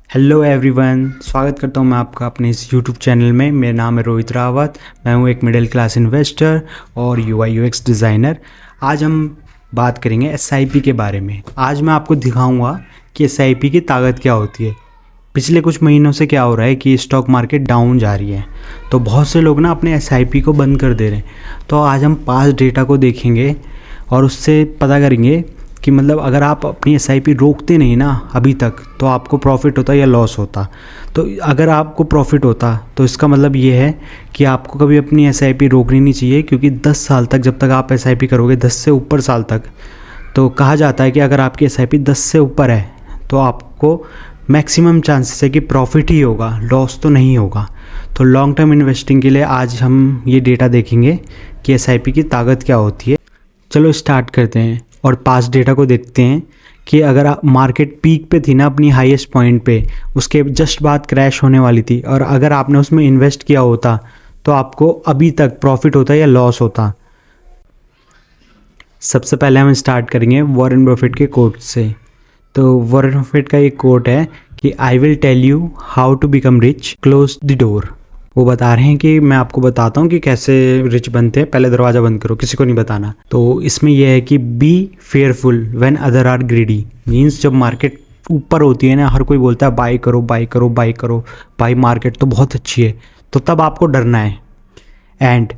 Hello everyone, स्वागत करता हूं मैं आपका अपने इस यूट्यूब चैनल में। मेरा नाम है रोहित रावत। मैं हूं एक मिडिल क्लास इन्वेस्टर और यूआई यूएक्स डिज़ाइनर। आज हम बात करेंगे एसआईपी के बारे में। आज मैं आपको दिखाऊंगा कि एसआईपी की ताकत क्या होती है। पिछले कुछ महीनों से क्या हो रहा है कि स्टॉक मार्केट डाउन जा रही है, तो बहुत से लोग ना अपने एसआईपी को बंद कर दे रहे हैं। तो आज हम पास्ट डेटा को देखेंगे और उससे पता करेंगे कि मतलब अगर आप अपनी एसआईपी रोकते नहीं ना अभी तक, तो आपको प्रॉफिट होता या लॉस होता। तो अगर आपको प्रॉफिट होता तो इसका मतलब ये है कि आपको कभी अपनी एसआईपी रोकनी नहीं चाहिए, क्योंकि 10 साल तक जब तक आप एसआईपी करोगे, 10 से ऊपर साल तक, तो कहा जाता है कि अगर आपकी एसआईपी 10 से ऊपर है तो आपको मैक्सिमम चांसेस है कि प्रॉफिट ही होगा, लॉस तो नहीं होगा। तो लॉन्ग टर्म इन्वेस्टिंग के लिए आज हम ये डेटा देखेंगे कि एसआईपी की ताकत क्या होती है। चलो स्टार्ट करते हैं और पास्ट डेटा को देखते हैं कि अगर आप मार्केट पीक पे थी ना, अपनी हाईएस्ट पॉइंट पे, उसके जस्ट बाद क्रैश होने वाली थी, और अगर आपने उसमें इन्वेस्ट किया होता तो आपको अभी तक प्रॉफिट होता या लॉस होता। सबसे पहले हम स्टार्ट करेंगे वॉरेन बफेट के कोट से। तो वॉरेन बफेट का एक कोट है कि I will tell you how to become rich, close the door. वो बता रहे हैं कि मैं आपको बताता हूँ कि कैसे रिच बनते हैं, पहले दरवाज़ा बंद करो, किसी को नहीं बताना। तो इसमें यह है कि be fearful when other are greedy. Means जब मार्केट ऊपर होती है ना, हर कोई बोलता है बाई करो बाई करो बाई करो, भाई मार्केट तो बहुत अच्छी है, तो तब आपको डरना है। एंड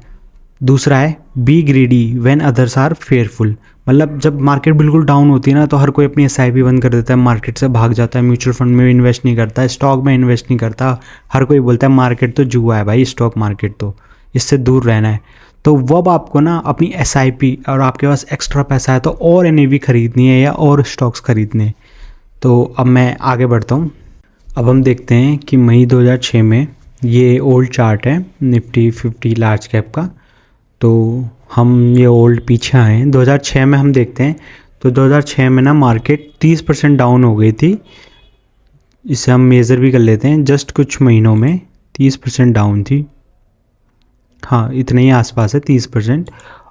दूसरा है be greedy when others are fearful. मतलब जब मार्केट बिल्कुल डाउन होती है ना, तो हर कोई अपनी एसआईपी बंद कर देता है, मार्केट से भाग जाता है, म्यूचुअल फंड में इन्वेस्ट नहीं करता है, स्टॉक में इन्वेस्ट नहीं करता। हर कोई बोलता है मार्केट तो जुआ है भाई, स्टॉक मार्केट तो इससे दूर रहना है। तो अब आपको ना अपनी एसआईपी, और आपके पास एक्स्ट्रा पैसा है तो और एनएवी खरीदनी है या और स्टॉक्स खरीदने हैं। तो अब मैं आगे बढ़ता हूँ। अब हम देखते हैं कि मई 2006 में, ये ओल्ड चार्ट है निफ्टी 50 लार्ज कैप का। तो हम ये ओल्ड पीछे आए हैं 2006 में, हम देखते हैं। तो 2006 में ना मार्केट 30% डाउन हो गई थी। इसे हम मेज़र भी कर लेते हैं, जस्ट कुछ महीनों में 30% डाउन थी। हाँ, इतने ही आसपास है 30%।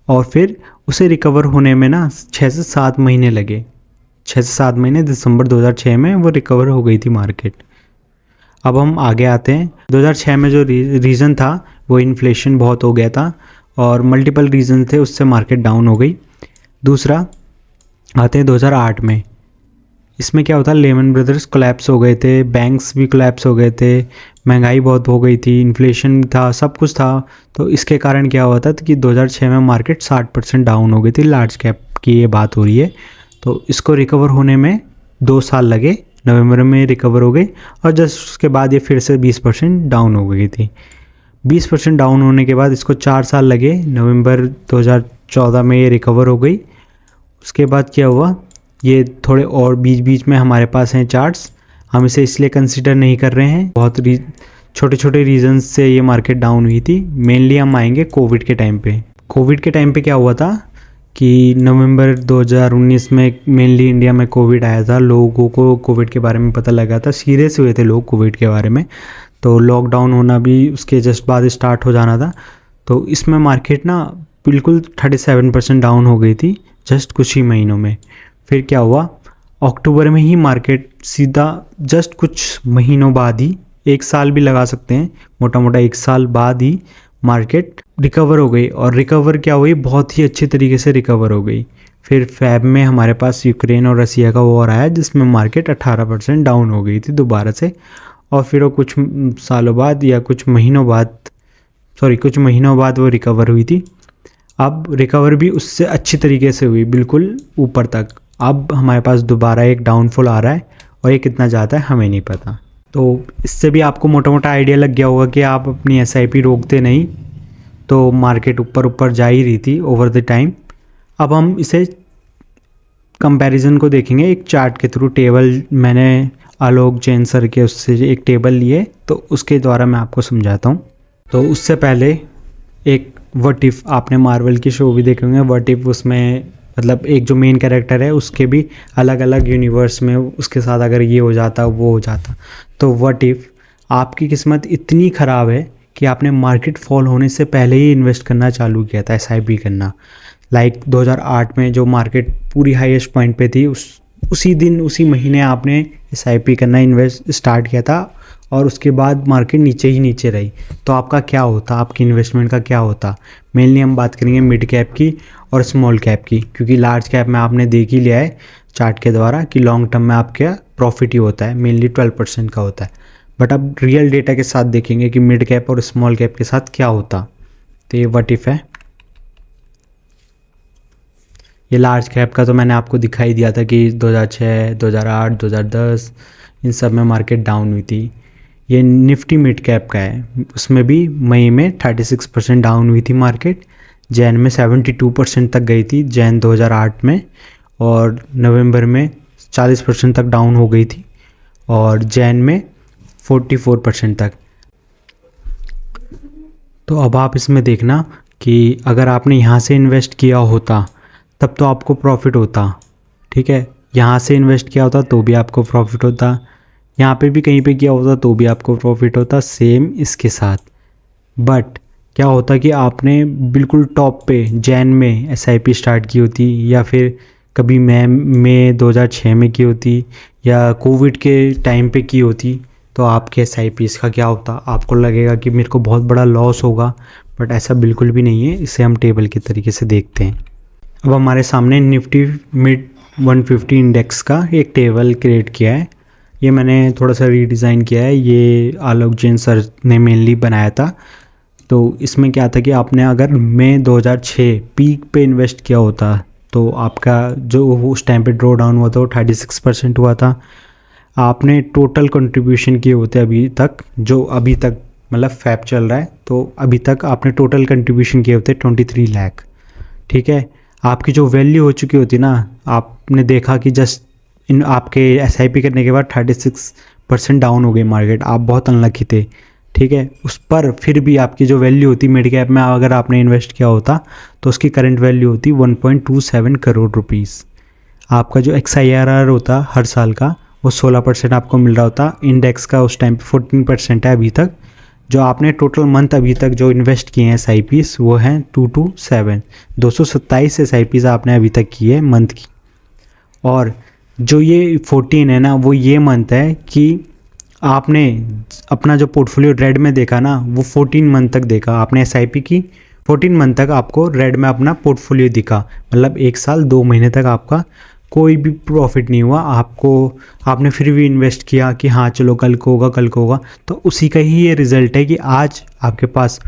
और फिर उसे रिकवर होने में ना 6 से 7 महीने लगे। 6 से 7 महीने, दिसंबर 2006 में वो रिकवर हो गई थी मार्केट। अब हम आगे आते हैं। 2006 में जो रीज़न था वो इन्फ्लेशन बहुत हो गया था और मल्टीपल रीज़न थे, उससे मार्केट डाउन हो गई। दूसरा आते हैं 2008 में। इसमें क्या होता है, लेमन ब्रदर्स कोलैप्स हो गए थे, बैंक्स भी कोलैप्स हो गए थे, महंगाई बहुत हो गई थी, इन्फ्लेशन था, सब कुछ था। तो इसके कारण क्या हुआ था कि 2006 में मार्केट 60% डाउन हो गई थी। लार्ज कैप की ये बात हो रही है। तो इसको रिकवर होने में 2 साल लगे, नवंबर में रिकवर हो गई, और जस्ट उसके बाद ये फिर से 20% डाउन हो गई थी। 20% डाउन होने के बाद इसको 4 साल लगे, नवंबर 2014 में ये रिकवर हो गई। उसके बाद क्या हुआ, ये थोड़े और बीच बीच में हमारे पास हैं चार्ट्स, हम इसे इसलिए कंसिडर नहीं कर रहे हैं। बहुत छोटे छोटे रीजंस से ये मार्केट डाउन हुई थी। मेनली हम आएंगे कोविड के टाइम पे। कोविड के टाइम पे क्या हुआ था कि नवंबर 2019 में मेनली इंडिया में कोविड आया था। लोगों को कोविड के बारे में पता लगा था, सीरियस हुए थे लोग कोविड के बारे में। तो लॉकडाउन होना भी उसके जस्ट बाद स्टार्ट हो जाना था। तो इसमें मार्केट ना बिल्कुल 37% डाउन हो गई थी जस्ट कुछ ही महीनों में। फिर क्या हुआ, अक्टूबर में ही मार्केट सीधा जस्ट कुछ महीनों बाद ही, 1 साल भी लगा सकते हैं, मोटा मोटा 1 साल बाद ही मार्केट रिकवर हो गई। और रिकवर क्या हुई, बहुत ही अच्छे तरीके से रिकवर हो गई। फिर फेब में हमारे पास यूक्रेन और रसिया का वॉर आया, जिसमें मार्केट 18% डाउन हो गई थी दोबारा से। और फिर वो कुछ सालों बाद या कुछ महीनों बाद वो रिकवर हुई थी। अब रिकवर भी उससे अच्छी तरीके से हुई, बिल्कुल ऊपर तक। अब हमारे पास दोबारा एक डाउनफॉल आ रहा है, और ये कितना जाता है हमें नहीं पता। तो इससे भी आपको मोटा मोटा आइडिया लग गया होगा कि आप अपनी एसआईपी रोकते नहीं तो मार्केट ऊपर ऊपर जा ही रही थी ओवर द टाइम। अब हम इसे कंपैरिजन को देखेंगे एक चार्ट के थ्रू। टेबल मैंने आलोक जैन सर के उससे एक टेबल लिए, तो उसके द्वारा मैं आपको समझाता हूँ। तो उससे पहले एक व्हाट इफ़, आपने मार्वल की शो भी देखे होंगे, व्हाट इफ़, उसमें मतलब एक जो मेन कैरेक्टर है उसके भी अलग अलग यूनिवर्स में उसके साथ अगर ये हो जाता वो हो जाता। तो व्हाट इफ़ आपकी किस्मत इतनी ख़राब है कि आपने मार्केट फॉल होने से पहले ही इन्वेस्ट करना चालू किया था, एसआईपी करना। लाइक 2008 में जो मार्केट पूरी हाईएस्ट पॉइंट पे थी, उस उसी दिन उसी महीने आपने SIP करना इन्वेस्ट स्टार्ट किया था और उसके बाद मार्केट नीचे ही नीचे रही, तो आपका क्या होता, आपकी इन्वेस्टमेंट का क्या होता। मेनली हम बात करेंगे मिड कैप की और स्मॉल कैप की, क्योंकि लार्ज कैप में आपने देख ही लिया है चार्ट के द्वारा कि लॉन्ग टर्म में आपका प्रॉफिट ही होता है, मेनली 12% का होता है। बट अब रियल डेटा के साथ देखेंगे कि मिड कैप और स्मॉल कैप के साथ क्या होता। तो ये व्हाट इफ है। ये लार्ज कैप का तो मैंने आपको दिखाई दिया था कि 2006, 2008, 2010 इन सब में मार्केट डाउन हुई थी। ये निफ्टी मिड कैप का है, उसमें भी मई में 36% डाउन हुई थी मार्केट। जैन में 72% तक गई थी, जैन 2008 में, और नवंबर में 40% तक डाउन हो गई थी, और जैन में 44% तक। तो अब आप इसमें देखना कि अगर आपने यहाँ से इन्वेस्ट किया होता तब तो आपको प्रॉफिट होता, ठीक है। यहाँ से इन्वेस्ट किया होता तो भी आपको प्रॉफिट होता, यहाँ पे भी कहीं पे किया होता तो भी आपको प्रॉफिट होता, सेम इसके साथ। बट क्या होता कि आपने बिल्कुल टॉप पे जैन में SIP स्टार्ट की होती, या फिर कभी मई 2006 में की होती, या कोविड के टाइम पे की होती, तो आपके SIPs का क्या होता। आपको लगेगा कि मेरे को बहुत बड़ा लॉस होगा, बट ऐसा बिल्कुल भी नहीं है। इसे हम टेबल के तरीके से देखते हैं। अब हमारे सामने निफ्टी मिड 150 इंडेक्स का एक टेबल क्रिएट किया है। ये मैंने थोड़ा सा रीडिज़ाइन किया है, ये आलोक जैन सर ने मेनली बनाया था। तो इसमें क्या था कि आपने अगर मई 2006 पीक पे इन्वेस्ट किया होता तो आपका जो उस टाइम पे ड्रॉ डाउन हुआ था वो 36% हुआ था। आपने टोटल कंट्रीब्यूशन किए होते अभी तक, जो अभी तक मतलब फैब चल रहा है, तो अभी तक आपने टोटल कंट्रीब्यूशन किए होते 23 लाख, ठीक है। आपकी जो वैल्यू हो चुकी होती ना, आपने देखा कि जस्ट इन आपके SIP करने के बाद 36% डाउन हो गई मार्केट, आप बहुत अनलकी थे, ठीक है। उस पर फिर भी आपकी जो वैल्यू होती मिड कैप में अगर आपने इन्वेस्ट किया होता तो उसकी करंट वैल्यू होती 1.27 करोड़ रुपीस। आपका जो XIRR होता हर साल का वो 16% आपको मिल रहा होता। इंडेक्स का उस टाइम पे 14% है अभी तक। जो आपने टोटल मंथ अभी तक जो इन्वेस्ट किए हैं SIPs वो हैं 227 227 SIPs आपने अभी तक की है मंथ की। और जो ये 14 है ना, वो ये मंथ है कि आपने अपना जो पोर्टफोलियो रेड में देखा ना, वो 14 मंथ तक देखा आपने SIP की। 14 मंथ तक आपको रेड में अपना पोर्टफोलियो दिखा, मतलब 1 साल 2 महीने तक आपका कोई भी प्रॉफिट नहीं हुआ आपको। आपने फिर भी इन्वेस्ट किया कि हाँ चलो कल को होगा कल को होगा, तो उसी का ही ये रिज़ल्ट है कि आज आपके पास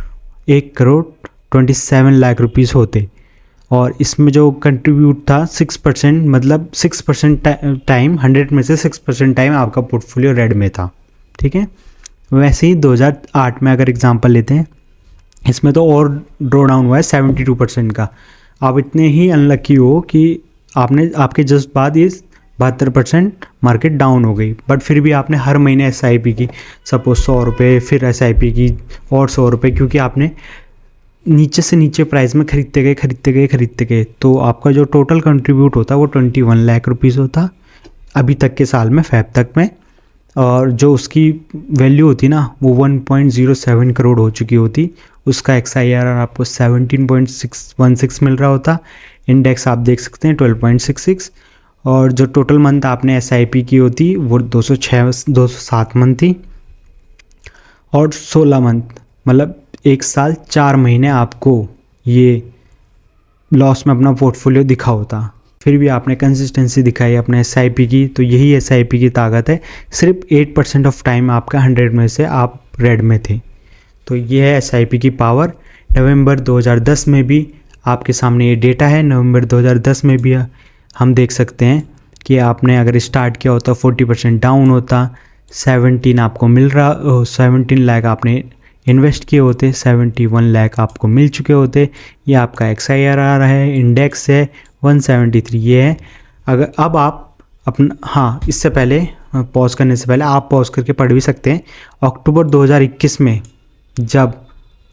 1,27 लाख रुपीस होते। और इसमें जो कंट्रीब्यूट था 6%, मतलब 6% टाइम 100 में से 6% टाइम आपका पोर्टफोलियो रेड में था, ठीक है। वैसे ही 2008 में अगर एग्जांपल लेते हैं, इसमें तो और ड्रॉ डाउन हुआ है 72% का। आप इतने ही अनलकी हो कि आपके जस्ट बाद ये 72% मार्केट डाउन हो गई, बट फिर भी आपने हर महीने SIP की, सपोज 100 रुपये, फिर SIP की और 100 रुपये, क्योंकि आपने नीचे से नीचे प्राइस में खरीदते गए, तो आपका जो टोटल कंट्रीब्यूट होता है वो 21 लाख रुपीस होता अभी तक के साल में, फैब तक में। और जो उसकी वैल्यू होती ना वो 1.07 करोड़ हो चुकी होती। उसका XIRR आपको 17.616 मिल रहा होता। इंडेक्स आप देख सकते हैं 12.66। और जो टोटल मंथ आपने SIP की होती वो 207 मंथ थी। और 16 मंथ मतलब 1 साल 4 महीने आपको ये लॉस में अपना पोर्टफोलियो दिखा होता। फिर भी आपने कंसिस्टेंसी दिखाई अपने SIP की, तो यही SIP की ताकत है। सिर्फ 8% ऑफ टाइम आपका 100 में से आप रेड में थे, तो ये है SIP की पावर। नवंबर 2010 में भी आपके सामने ये डेटा है। नवंबर 2010 में भी हम देख सकते हैं कि आपने अगर स्टार्ट किया होता 40% डाउन होता, 17 आपको मिल रहा, 17 लाख आपने इन्वेस्ट किए होते, 71 लाख आपको मिल चुके होते। ये आपका XIRR है, इंडेक्स है 173, ये है। अगर अब आप अपना, हाँ इससे पहले पॉज करने से पहले आप पॉज करके पढ़ भी सकते हैं। अक्टूबर 2021 में जब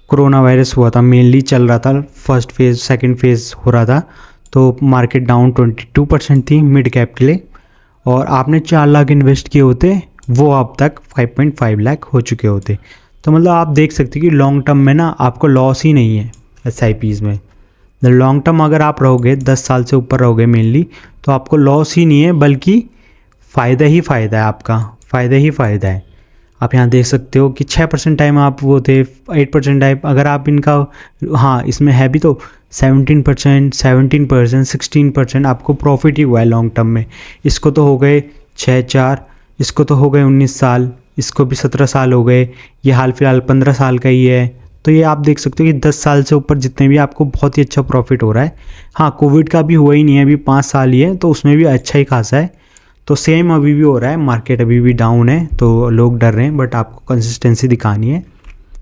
कोरोना वायरस हुआ था, मेनली चल रहा था, फर्स्ट फेज़ सेकंड फेज़ हो रहा था, तो मार्केट डाउन 22% थी मिड कैप के लिए। और आपने 4 लाख इन्वेस्ट किए होते, वो अब तक 5.5 लाख हो चुके होते। तो मतलब आप देख सकते हैं कि लॉन्ग टर्म में ना आपको लॉस ही नहीं है SIPs में। लॉन्ग टर्म अगर आप रहोगे 10 साल से ऊपर रहोगे मेनली, तो आपको लॉस ही नहीं है बल्कि फ़ायदा ही फ़ायदा है, आपका फ़ायदा ही फ़ायदा है। आप यहाँ देख सकते हो कि 6% टाइम आप वो थे, 8% टाइम अगर आप इनका, हाँ इसमें है भी तो 17%, 17%, 16% आपको प्रॉफिट ही हुआ है लॉन्ग टर्म में। इसको तो हो गए 6-4, इसको तो हो गए 19 साल, इसको भी 17 साल हो गए, ये हाल फिलहाल 15 साल का ही है। तो ये आप देख सकते हो कि 10 साल से ऊपर जितने भी आपको बहुत ही अच्छा प्रॉफिट हो रहा है। हाँ कोविड का भी हुआ ही नहीं है, अभी 5 साल ही है, तो उसमें भी अच्छा ही खासा है। तो सेम अभी भी हो रहा है, मार्केट अभी भी डाउन है तो लोग डर रहे हैं, बट आपको कंसिस्टेंसी दिखानी है।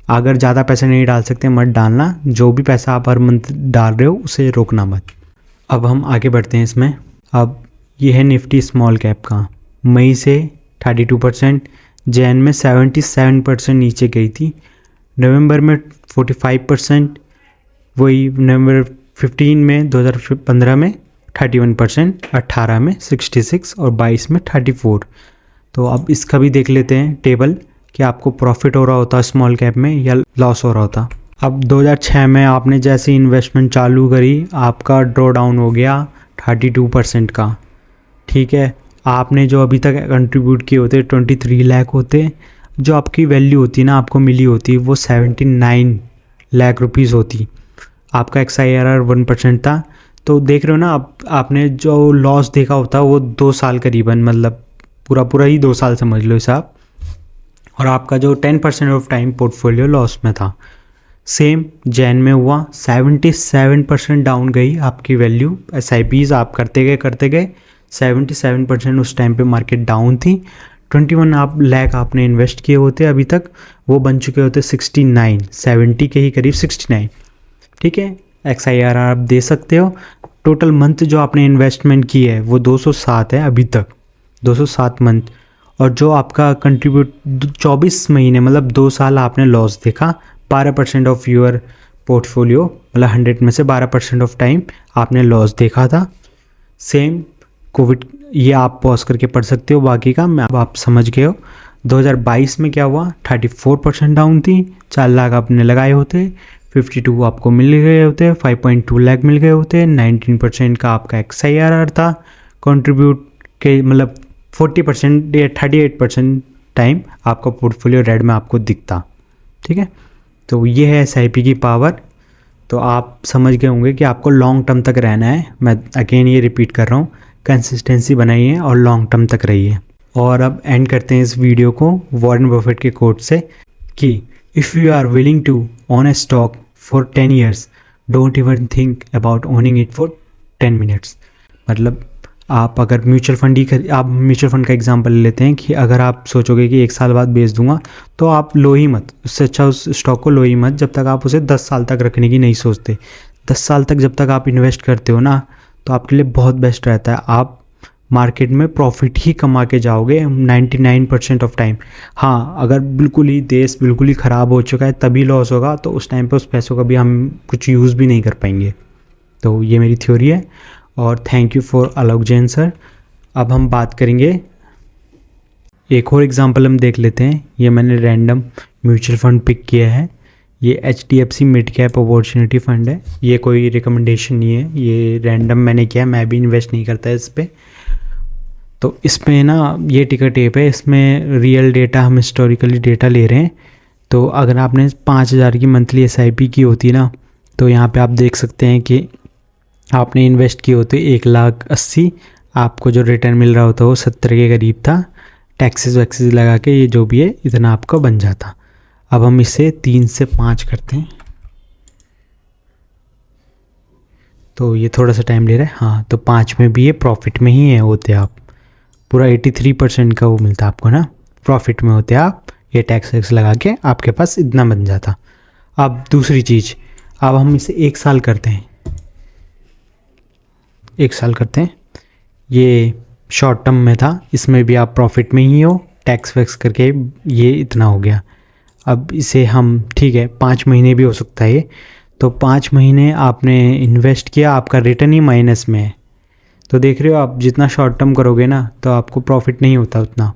अगर ज़्यादा पैसे नहीं डाल सकते मत डालना, जो भी पैसा आप हर मंथ डाल रहे हो उसे रोकना मत। अब हम आगे बढ़ते हैं इसमें। अब ये है निफ्टी स्मॉल कैप का, मई से 32%, जैन में 77% नीचे गई थी, नवंबर में 45%, वही नवंबर 15 में 2015 में 31%, 18 में 66 और 22 में 34। तो अब इसका भी देख लेते हैं टेबल कि आपको प्रॉफिट हो रहा होता स्मॉल कैप में या लॉस हो रहा होता। अब 2006 में आपने जैसे इन्वेस्टमेंट चालू करी, आपका ड्रॉ डाउन हो गया 32% का, ठीक है। आपने जो अभी तक कंट्रीब्यूट किए होते 23 लाख होते, जो आपकी वैल्यू होती ना आपको मिली होती वो 79 लाख रुपीज़ होती। आपका XIRR 1% था। तो देख रहे हो ना आपने जो लॉस देखा होता वो 2 साल करीबन, मतलब पूरा ही 2 साल समझ लो हिसाब, और आपका जो 10% ऑफ टाइम पोर्टफोलियो लॉस में था। सेम जैन में हुआ, 77% डाउन गई आपकी वैल्यू। SIPs आप करते गए 77% उस टाइम पे मार्केट डाउन थी। 21 लाख आपने इन्वेस्ट किए होते अभी तक, वो बन चुके होते 69, 70 के ही करीब 69, ठीक है। XIRR आप दे सकते हो। टोटल मंथ जो आपने इन्वेस्टमेंट की है वो 207 है अभी तक, 207 मंथ। और जो आपका कंट्रीब्यूट 24 महीने मतलब 2 साल आपने लॉस देखा, 12% ऑफ योर पोर्टफोलियो, मतलब 100 में से 12% ऑफ टाइम आपने लॉस देखा था। सेम कोविड, ये आप पॉज करके पढ़ सकते हो, बाकी का मैं आप समझ गए हो। 2022 में क्या हुआ, 34% डाउन थी, 4 लाख आपने लगाए होते, 52 आपको मिल गए होते, 5.2 लाख मिल गए होते, 19% का आपका XIRR था। कंट्रीब्यूट के मतलब 40% या 38% टाइम आपका पोर्टफोलियो रेड में आपको दिखता, ठीक है। तो ये है SIP की पावर। तो आप समझ गए होंगे कि आपको लॉन्ग टर्म तक रहना है। मैं अगेन ये रिपीट कर रहा हूँ, कंसिस्टेंसी बनाइए और लॉन्ग टर्म तक रहिए। और अब एंड करते हैं इस वीडियो को वॉरेन बफेट के कोट से कि if you are willing to own a stock for 10 years, don't even think about owning it for 10 minutes। मतलब आप अगर म्यूचुअल फंड आप म्यूचुअल फंड का एग्जांपल लेते हैं कि अगर आप सोचोगे कि 1 साल बाद बेच दूंगा, तो आप लो ही मत, उससे अच्छा उस स्टॉक को लो ही मत जब तक आप उसे 10 साल तक रखने की नहीं सोचते। 10 साल तक जब तक आप इन्वेस्ट करते हो ना, तो आपके लिए बहुत बेस्ट रहता है। आप मार्केट में प्रॉफिट ही कमा के जाओगे 99% ऑफ टाइम। हाँ अगर बिल्कुल ही देश बिल्कुल ही ख़राब हो चुका है तभी लॉस होगा, तो उस टाइम पे उस पैसों का भी हम कुछ यूज़ भी नहीं कर पाएंगे। तो ये मेरी थ्योरी है और thank you for Alok Jain sir. अब हम बात करेंगे, एक और एग्जांपल हम देख लेते हैं। ये मैंने रैंडम म्यूचुअल फंड पिक किया है, ये HDFC mid cap opportunity fund है। ये कोई रिकमेंडेशन नहीं है, ये रैंडम मैंने किया, मैं भी इन्वेस्ट नहीं करता इस पर। तो इसमें ना ये टिकर टेप है, इसमें रियल डेटा हम हिस्टोरिकली डेटा ले रहे हैं। तो अगर आपने 5,000 की मंथली SIP की होती ना, तो यहाँ पे आप देख सकते हैं कि आपने इन्वेस्ट किए होते 1,80,000, आपको जो रिटर्न मिल रहा होता वो 70 के करीब था। टैक्सेस वैक्सेस लगा के ये जो भी है इतना आपका बन जाता। अब हम इसे 3 से 5 करते हैं, तो ये थोड़ा सा टाइम ले रहा है। हाँ तो 5 में भी ये प्रॉफिट में ही है होते आप, पूरा 83% का वो मिलता आपको ना, प्रॉफिट में होते आप। ये टैक्स वैक्स लगा के आपके पास इतना बन जाता। अब दूसरी चीज़, अब हम इसे 1 साल करते हैं, 1 साल करते हैं। ये शॉर्ट टर्म में था, इसमें भी आप प्रॉफिट में ही हो, टैक्स वैक्स करके ये इतना हो गया। अब इसे हम, ठीक है 5 महीने भी हो सकता है ये, तो 5 महीने आपने इन्वेस्ट किया, आपका रिटर्न ही माइनस में है। तो देख रहे हो आप जितना शॉर्ट टर्म करोगे ना तो आपको प्रॉफिट नहीं होता उतना।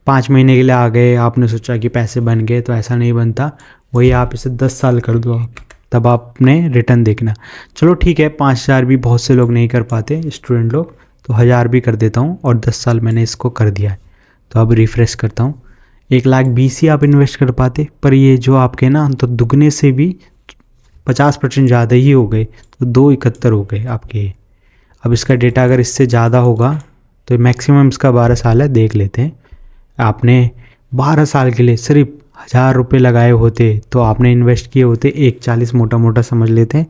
5 महीने के लिए आ गए, आपने सोचा कि पैसे बन गए, तो ऐसा नहीं बनता। वही आप इसे 10 साल कर दो आप, तब आपने रिटर्न देखना। चलो ठीक है 5,000 भी बहुत से लोग नहीं कर पाते, स्टूडेंट लोग, तो 1000 भी कर देता हूँ और 10 साल मैंने इसको कर दिया है। तो अब रिफ़्रेश करता हूँ। 1,20,000 ही आप इन्वेस्ट कर पाते, पर ये जो आपके ना तो दुगने से भी 50% ज़्यादा ही हो गए, तो 271 हो गए आपके। अब इसका डेटा अगर इससे ज़्यादा होगा तो मैक्सिमम इसका 12 साल है, देख लेते हैं। आपने 12 साल के लिए सिर्फ 1000 रुपये लगाए होते तो आपने इन्वेस्ट किए होते 1,40, मोटा मोटा समझ लेते हैं,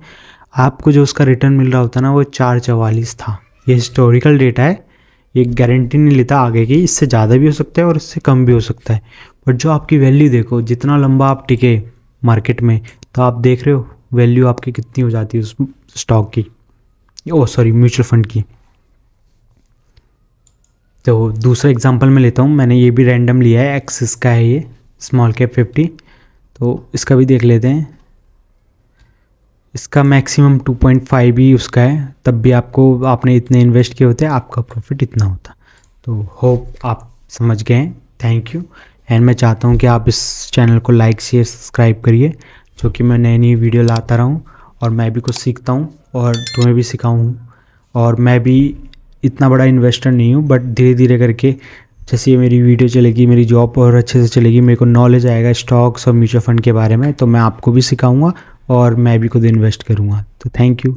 आपको जो उसका रिटर्न मिल रहा होता ना वो 4,44 था। ये हिस्टोरिकल डेटा है, ये गारंटी नहीं लेता आगे की, इससे ज़्यादा भी हो सकता है और इससे कम भी हो सकता है। बट जो आपकी वैल्यू देखो, जितना लंबा आप टिके मार्केट में, तो आप देख रहे हो वैल्यू आपकी कितनी हो जाती है उस स्टॉक की, म्यूचुअल फंड की। तो दूसरा एग्जांपल मैं लेता हूँ, मैंने ये भी रैंडम लिया है, एक्सिस का है ये, स्मॉल कैप 50। तो इसका भी देख लेते हैं। इसका मैक्सिमम 2.5 ही उसका है, तब भी आपने इतने इन्वेस्ट किए होते, आपका प्रॉफिट इतना होता। तो होप आप समझ गए हैं। Thank you. एंड मैं चाहता हूँ कि आप इस चैनल को लाइक शेयर सब्सक्राइब करिए, जो कि मैं नई नई वीडियो लाता रहूँ और मैं भी कुछ सीखता हूँ और तुम्हें भी सिखाऊँ। और मैं भी इतना बड़ा इन्वेस्टर नहीं हूँ, बट धीरे धीरे करके जैसे ये मेरी वीडियो चलेगी, मेरी जॉब और अच्छे से चलेगी, मेरे को नॉलेज आएगा स्टॉक्स और म्यूचुअल फंड के बारे में, तो मैं आपको भी सिखाऊंगा और मैं भी खुद इन्वेस्ट करूँगा। तो थैंक यू।